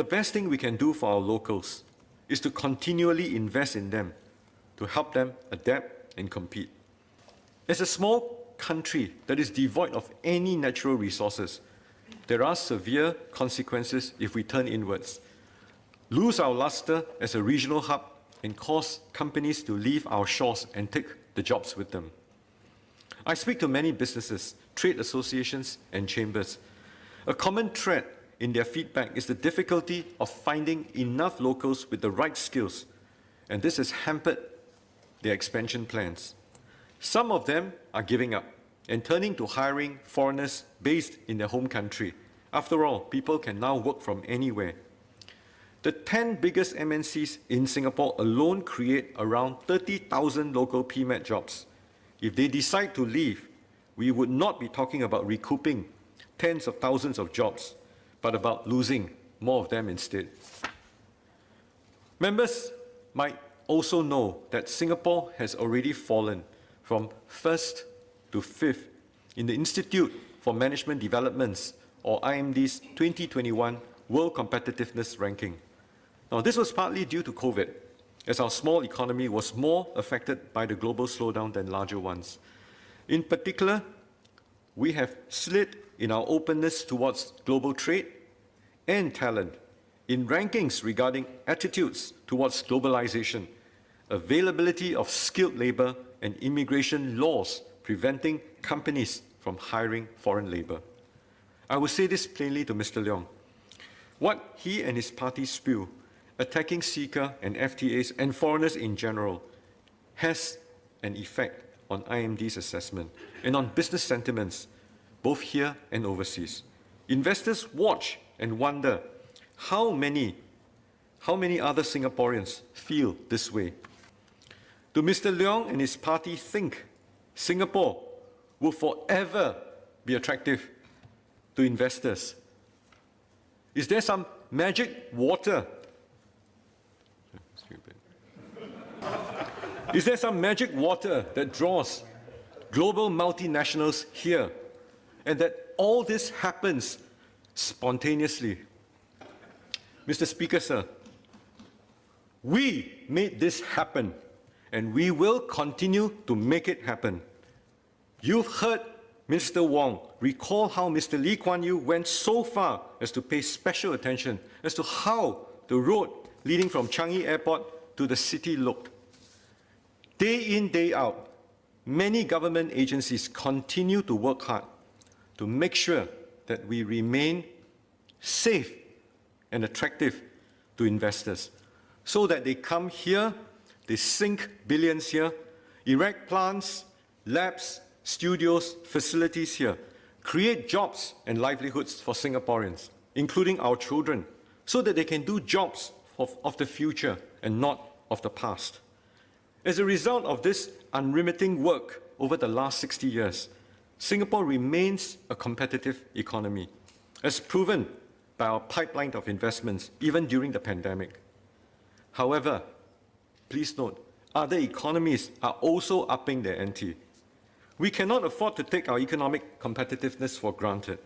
the best thing we can do for our locals is to continually invest in them, to help them adapt and compete. As a small country that is devoid of any natural resources, there are severe consequences if we turn inwards, lose our luster as a regional hub, and cause companies to leave our shores and take the jobs with them. I speak to many businesses, trade associations, and chambers. A common thread in their feedback is the difficulty of finding enough locals with the right skills, and this has hampered their expansion plans. Some of them are giving up and turning to hiring foreigners based in their home country. After all, people can now work from anywhere. The 10 biggest MNCs in Singapore alone create around 30,000 local PMET jobs. If they decide to leave, we would not be talking about recouping tens of thousands of jobs, but about losing more of them instead. Members might also know that Singapore has already fallen from 1st to 5th in the Institute for Management Development's, or IMD's, 2021 World Competitiveness Ranking. Now, this was partly due to COVID, as our small economy was more affected by the global slowdown than larger ones. In particular, we have slid in our openness towards global trade and talent, in rankings regarding attitudes towards globalisation, availability of skilled labour, and immigration laws preventing companies from hiring foreign labour. I will say this plainly to Mr Leong. What he and his party spew, attacking CECA and FTAs and foreigners in general, has an effect on IMD's assessment and on business sentiments, both here and overseas. Investors watch and wonder how many other Singaporeans feel this way. Do Mr Leong and his party think Singapore will forever be attractive to investors? Is there some magic water? Is there some magic water that draws global multinationals here, and that all this happens spontaneously? Mr. Speaker, sir, we made this happen, and we will continue to make it happen. You've heard Mr. Wong recall how Mr. Lee Kuan Yew went so far as to pay special attention as to how the road leading from Changi Airport to the city looked. Day in, day out, many government agencies continue to work hard to make sure that we remain safe and attractive to investors, so that they come here, they sink billions here, erect plants, labs, studios, facilities here, create jobs and livelihoods for Singaporeans, including our children, so that they can do jobs of the future and not of the past. As a result of this unremitting work over the last 60 years, Singapore remains a competitive economy, as proven by our pipeline of investments, even during the pandemic. However, please note, other economies are also upping their ante. We cannot afford to take our economic competitiveness for granted.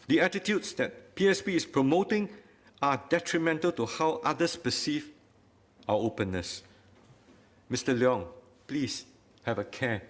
The attitudes that PSP is promoting are detrimental to how others perceive our openness. Mr. Leong, please have a care